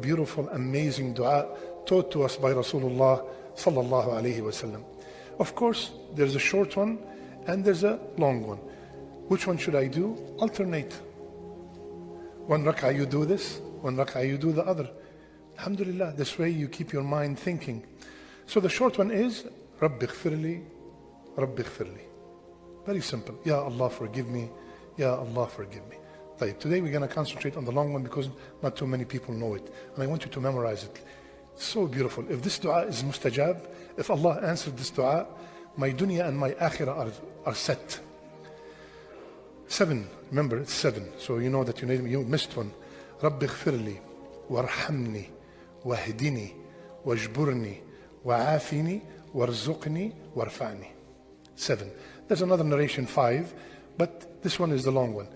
Beautiful, amazing dua taught to us by Rasulullah sallallahu alayhi wasallam. Of course, there's a short one and there's a long one. Which one should I do? Alternate. One rak'ah you do this, one rak'ah you do the other. Alhamdulillah, this way you keep your mind thinking. So the short one is Rabbi ghfirli, Rabbi ghfirli. Very simple. Ya Allah forgive me, Ya Allah forgive me. Today we're going to concentrate on the long one because not too many people know it. And I want you to memorize it. It's so beautiful. If this dua is mustajab, if Allah answered this dua, my dunya and my akhirah are set. 7. Remember, it's 7. So you know that you missed one. Rabbi ghfirli, warhamni, wahdini, wajburni, wa'afini, warzuqni, warfa'ni. 7. There's another narration, 5, but this one is the long one.